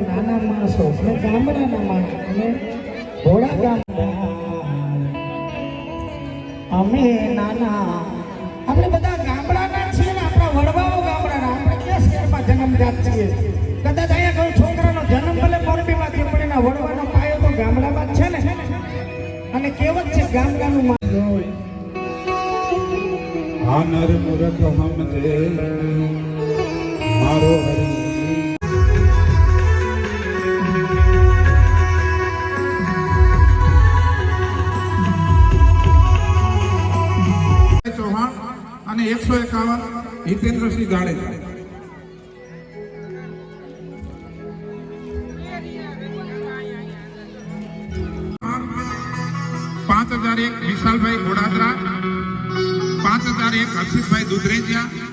નાના માણસો અને ગામડાના માણસો અને ઘોડા ગામડા અમે નાના આપણે બધા ગામડાના છીએ ને આપણા વડવાઓ ગામડાના આપણે ક્યાં શહેરમાં જન્મજાત છીએ કદાચ અહીંયા કોઈ છોકરાનો જન્મ ભલે મોરબીમાં થયો પણ એના વડવાનો પાયો તો ગામડામાં જ છે ને અને કહેવત છે ગામડાનું આ નર મૂરખ હમજે મારો હરી ચૌહાણ અને 151 હિતેન્દ્રસિંહ જાડેજા 5001 વિશાલભાઈ ગોડાદરા 5001 હર્ષિતભાઈ દુધરેજિયા